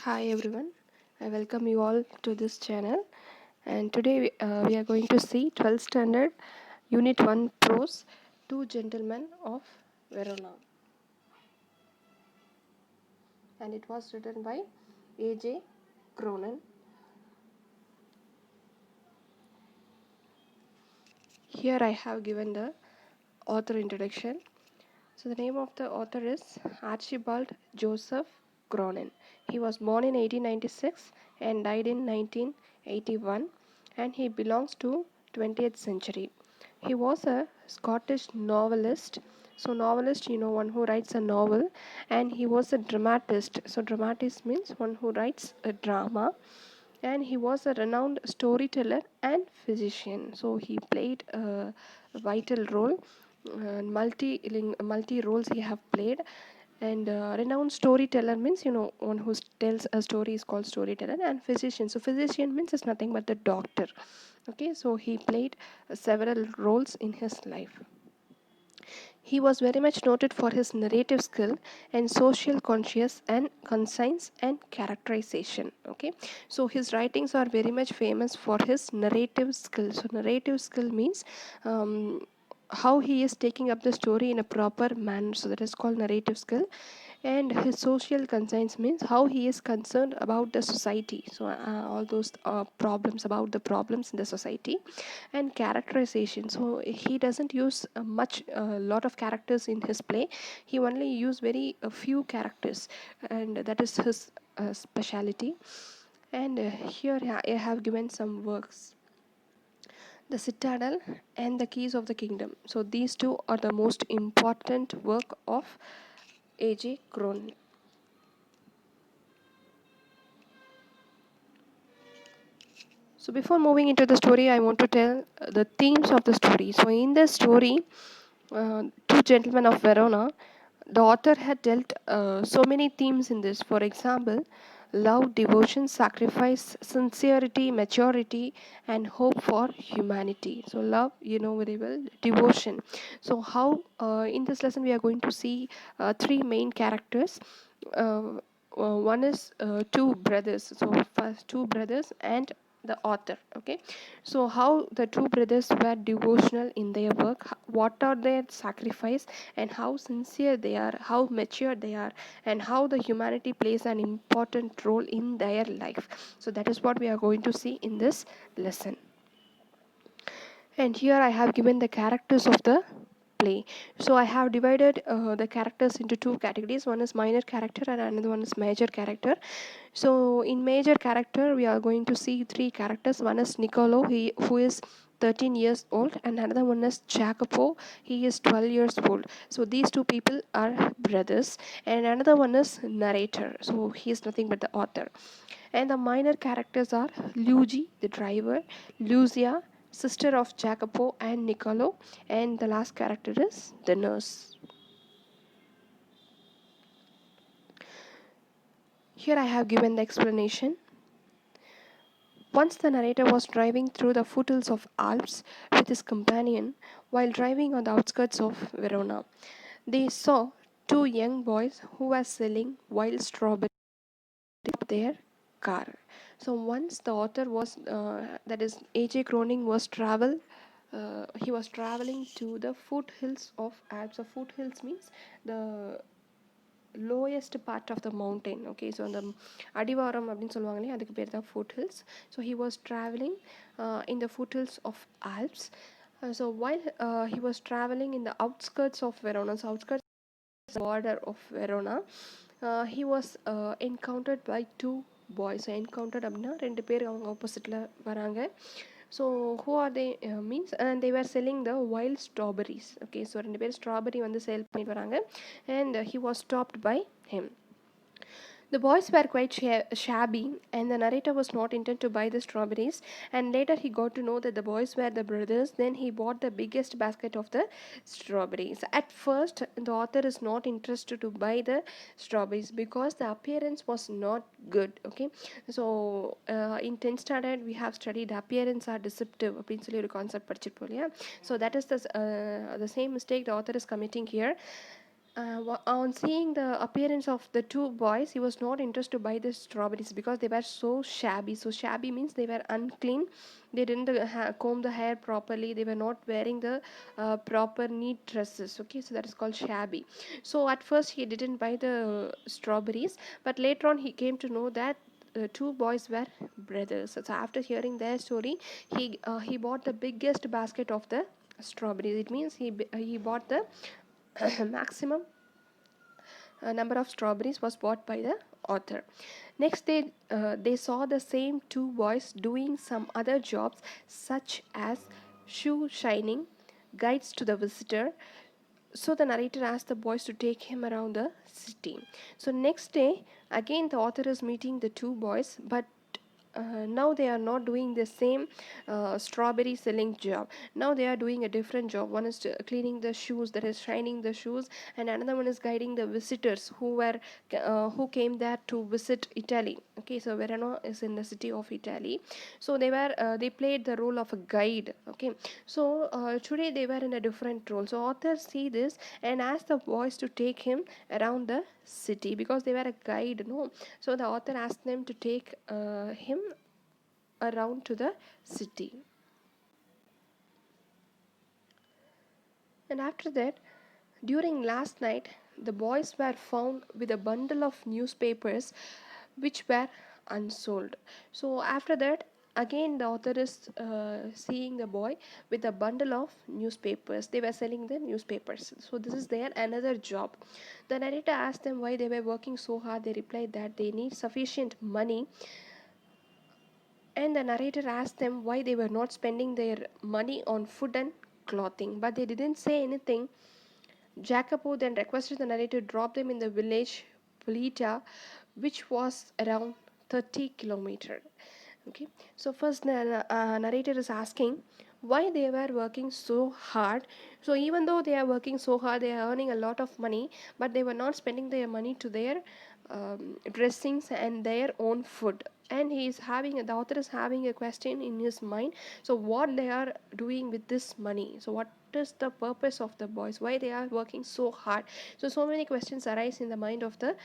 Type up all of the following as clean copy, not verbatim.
Hi everyone, I welcome you all to this channel, and today we are going to see 12th standard unit 1 prose Two Gentlemen of Verona, and it was written by A.J. Cronin. Here I have given the author introduction. So the name of the author is Archibald Joseph Cronin. He was born in 1896 and died in 1981, and he belongs to 20th century. He was a Scottish novelist. So novelist, one who writes a novel, and he was a dramatist. So dramatist means one who writes a drama, and he was a renowned storyteller and physician. So he played a vital role, multi roles he have played. And renowned storyteller means one who tells a story is called storyteller, and physician. So physician means it's nothing but the doctor. Okay, so he played several roles in his life. He was very much noted for his narrative skill and social conscious and conscience and characterization. Okay, so his writings are very much famous for his narrative skill. So narrative skill means how he is taking up the story in a proper manner. So that is called narrative skill. And his social concerns means how he is concerned about the society. So all those problems, about the problems in the society. And characterization, so he doesn't use much a lot of characters in his play. He only use very a few characters, and that is his speciality. And here I have given some works: The Citadel and The Keys of the Kingdom. So these two are the most important work of A.J. Cronin. So before moving into the story, I want to tell the themes of the story. So in the story, Two Gentlemen of Verona, the author had dealt so many themes in this. For example, love, devotion, sacrifice, sincerity, maturity, and hope for humanity. So love, you know very well. Devotion. So how in this lesson we are going to see three main characters. Uh, One is two brothers. So first two brothers and the author. Okay, so how the two brothers were devotional in their work, what are their sacrifice, and how sincere they are, how mature they are, and how the humanity plays an important role in their life. So that is what we are going to see in this lesson. And here I have given the characters of the play. So I have divided the characters into two categories. One is minor character and another one is major character. So in major character, we are going to see three characters. One is Niccolo, who is 13 years old, and another one is Jacopo, he is 12 years old. So these two people are brothers, and another one is narrator. So he is nothing but the author. And the minor characters are Luigi, the driver, Lucia, sister of Jacopo and Niccolo, and the last character is the nurse. Here I have given the explanation. Once the narrator was driving through the foothills of Alps with his companion while driving on the outskirts of Verona. They saw two young boys who were selling wild strawberries of their car. So once the author was, that is A.J. Cronin was he was traveling to the foothills of Alps. So foothills means the lowest part of the mountain. Okay, so அந்த அடிவாரம் அப்படின்னு சொல்லுவாங்க இல்லையா, அதுக்கு பேர் தான் food hills. So he was travelling in the foothills of Alps. So while he was traveling in the outskirts of Verona, so outskirts border of Verona, he was encountered by two boys. Encountered அப்படின்னா ரெண்டு பேர் அவங்க ஆப்போசிட்டில் வராங்க. So who are they means, and they were selling the wild strawberries. Okay, so ரெண்டு பேர் strawberry வந்து sale பண்ணிட்டு வராங்க, and he was stopped by him. The boys were quite shabby, and the narrator was not intent to buy the strawberries. And later he got to know that the boys were the brothers. Then he bought the biggest basket of the strawberries. At first, the author is not interested to buy the strawberries because the appearance was not good. Okay, so in 10th standard we have studied appearance are deceptive அப்படின்னு சொல்லி ஒரு concept படிச்சிருப்போம் இல்லையா. So that is the same mistake the author is committing here. On seeing the appearance of the two boys, he was not interested to buy the strawberries because they were so shabby. So shabby means they were unclean. They didn't comb the hair properly. They were not wearing the proper neat dresses. Okay, so that is called shabby. So at first he didn't buy the strawberries, but later on he came to know that two boys were brothers. So after hearing their story, he bought the biggest basket of the strawberries. It means he bought the maximum number of strawberries was bought by the author. Next they saw the same two boys doing some other jobs such as shoe shining, guides to the visitor. So the narrator asked the boys to take him around the city. So next day again the author is meeting the two boys, but now they are not doing the same strawberry selling job. Now they are doing a different job. One is cleaning the shoes, that is shining the shoes, and another one is guiding the visitors who came there to visit Italy. Okay, so Verona is in the city of Italy. So they played the role of a guide. Okay, so today they were in a different role. So authors see this and ask the boys to take him around the city because they were a guide, no? So the author asked them to take him around to the city. And after that, during last night, the boys were found with a bundle of newspapers which were unsold. So after that, again the author is seeing the boy with a bundle of newspapers. They were selling the newspapers. So this is their another job. The narrator asked them why they were working so hard. They replied that they need sufficient money, and the narrator asked them why they were not spending their money on food and clothing, but they didn't say anything. Jacopo then requested the narrator to drop them in the village Polita, which was around 30 kilometers. Okay, so first the narrator is asking why they were working so hard. So even though they are working so hard, they are earning a lot of money, but they were not spending their money to their dressings and their own food. And the author is having a question in his mind. So what they are doing with this money? So what is the purpose of the boys? Why they are working so hard? So many questions arise in the mind of the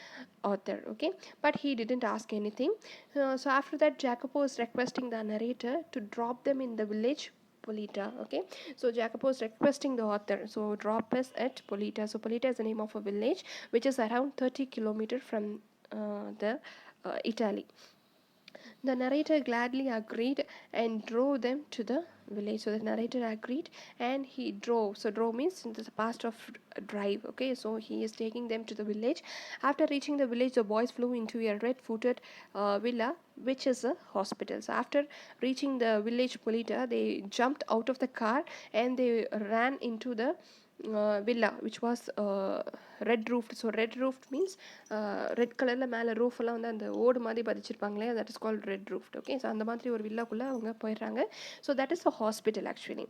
author. Okay, but he didn't ask anything. So after that, Jacopo is requesting the narrator to drop them in the village Polita. Okay, so Jacopo is requesting the author, so drop us at Polita. So Polita is the name of a village which is around 30 kilometers from the Italy. The narrator gladly agreed and drove them to the village. So the narrator agreed and he drove. So drove means the past of drive. Okay, so he is taking them to the village. After reaching the village, the boys flew into a red-footed villa, which is a hospital. So after reaching the village Polita, they jumped out of the car and they ran into the villa which was red roofed. So red roofed means red கலரில் மேலே roof எல்லாம் வந்து அந்த ஓடு மாதிரி பதிச்சிருப்பாங்களே, that is called red roofed. Okay, so அந்த மாதிரி ஒரு வில்லாக்குள்ளே அவங்க போயிடுறாங்க. So that is a hospital actually.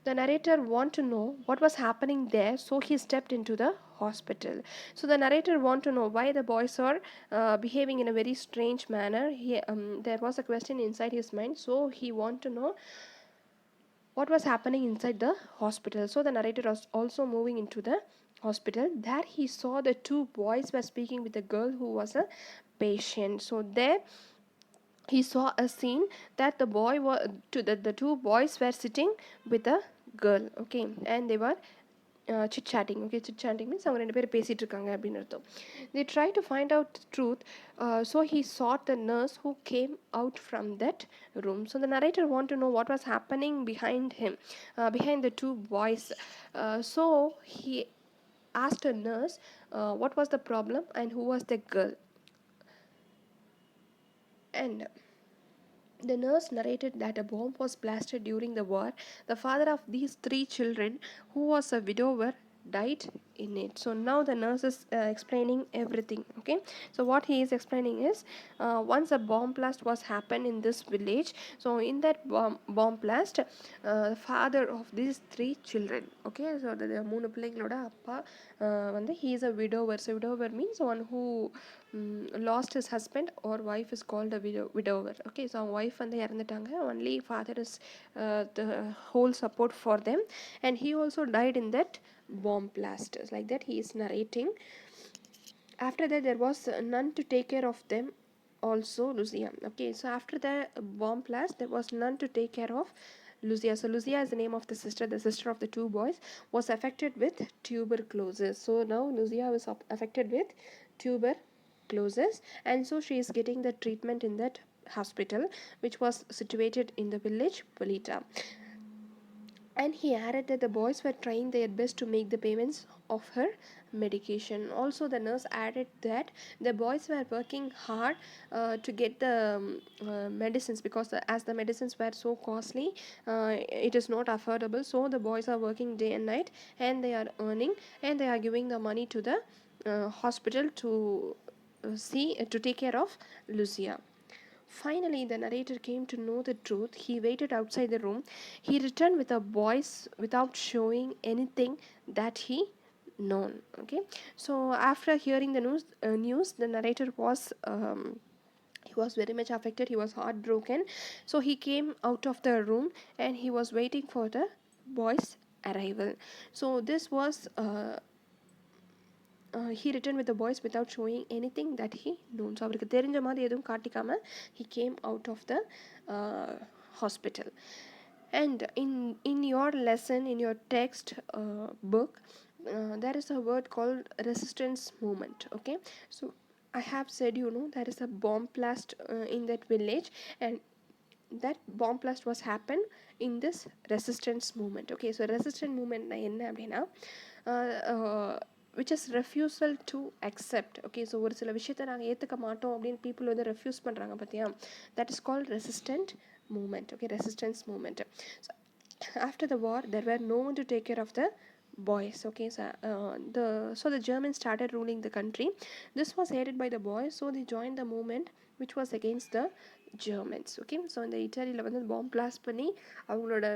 The narrator want to know what was happening there, so he stepped in to the hospital. So the narrator want to know why the boys are behaving in a very strange manner. There was a question inside his mind, so he want to know what was happening inside the hospital. So the narrator was also moving into the hospital. There he saw the two boys were speaking with a girl who was a patient. So there he saw a scene that the two boys were sitting with a girl. Okay, and they were chit chatting. Okay, chit chatting means அவங்க ரெண்டு பேரும் பேசிட்டு இருக்காங்க அப்படின்னு அர்த்தம். They tried to find out the truth. So he sought the nurse who came out from that room. So the narrator want to know what was happening behind him, behind the two boys. So he asked a nurse what was the problem and who was the girl. And the nurse narrated that a bomb was blasted during the war. The father of these three children, who was a widower, died in it. So now the nurse is explaining everything. Okay, so what he is explaining is once a bomb blast was happened in this village. So in that bomb blast, the father of these three children, okay, so the மூணு பிள்ளைங்களோட அப்பா வந்து he is a widower. So widower means one who lost his husband or wife is called a widower. Okay, so அவங்க wife வந்து இறந்துட்டாங்க. Only father is the whole support for them, and he also died in that bomb blasters. Like that he is narrating. After that there was none to take care of them, also Lucia. Okay, so after the bomb blast there was none to take care of Lucia. So Lucia is the name of the sister of the two boys, was affected with tuberculosis. So now Lucia was affected with tuberculosis, and so she is getting the treatment in that hospital which was situated in the village Polita. And he added that the boys were trying their best to make the payments of her medication. Also, the nurse added that the boys were working hard to get the medicines, because as the medicines were so costly, it is not affordable. So the boys are working day and night, and they are earning, and they are giving the money to the hospital to to take care of Lucia. Finally, the narrator came to know the truth. He waited outside the room. He returned with a voice without showing anything that he known. Okay, so after hearing the news, the narrator was he was very much affected. He was heartbroken. So he came out of the room and he was waiting for the boy's arrival. So this was he returned with the boys without showing anything that he known. So அவருக்கு தெரிஞ்ச மாதிரி எதுவும் காட்டிக்காம he came out of the uh, hospital. And in your lesson, in your text book, there is a word called resistance movement. Okay, so I have said, there is a bomb blast in that village, and that bomb blast was happened in this resistance movement. Okay, so resistance movement என்ன அப்படின்னா which is refusal to accept. Okay, so ஒரு சில விஷயத்தை நாங்கள் ஏற்றுக்க மாட்டோம் அப்படின்னு people வந்து ரெஃப்யூஸ் பண்ணுறாங்க பார்த்தியா, that is called resistant movement. Okay, resistance movement. So after the war there were no one to take care of the boys. Okay, so the Germans started ruling the country. This was headed by the boys, so they joined the movement which was against the Germans. Okay, so இந்த இட்டாலியில் வந்து பாம்பு blast பண்ணி அவங்களோட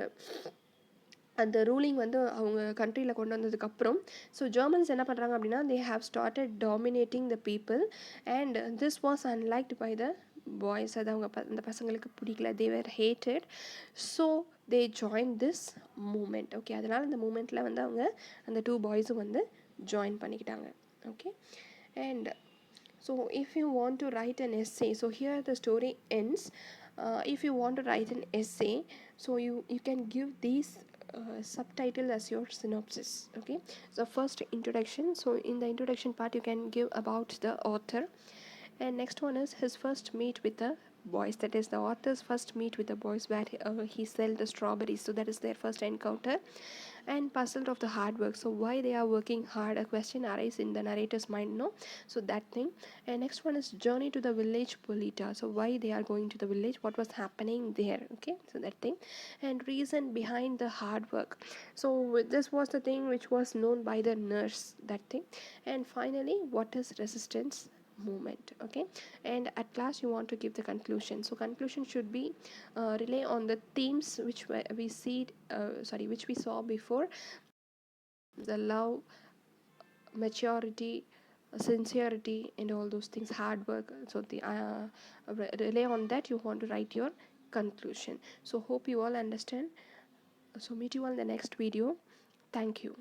அந்த ruling வந்து அவங்க கண்ட்ரியில் கொண்டு வந்ததுக்கப்புறம், ஸோ ஜெர்மன்ஸ் என்ன பண்ணுறாங்க அப்படின்னா, they have started dominating the people, and this was unliked by the boys. அது அவங்க அந்த பசங்களுக்கு பிடிக்கல, they were hated. So they join this moment. Okay, அதனால் அந்த மூமெண்ட்டில் வந்து அவங்க அந்த 2 பாய்ஸும் வந்து ஜாயின் பண்ணிக்கிட்டாங்க. Okay, and so if you want to write an essay, so here the story ends. If you want to write an essay, so you can give these subtitle as your synopsis. Okay, so first introduction. So in the introduction part you can give about the author, and next one is his first meet with the boys. That is the author's first meet with the boys, where he sell the strawberries. So that is their first encounter, and puzzled of the hard work. So why they are working hard, a question arises in the narrator's mind, no? So that thing. And next one is journey to the village Polita. So why they are going to the village, what was happening there. Okay, so that thing. And reason behind the hard work. So this was the thing which was known by the nurse, that thing. And finally, what is resistance movement. Okay, and at last you want to give the conclusion. So conclusion should be rely on the themes which which we saw before: the love, maturity, sincerity, and all those things, hard work. So the rely on that you want to write your conclusion. So hope you all understand. So meet you all in the next video. Thank you.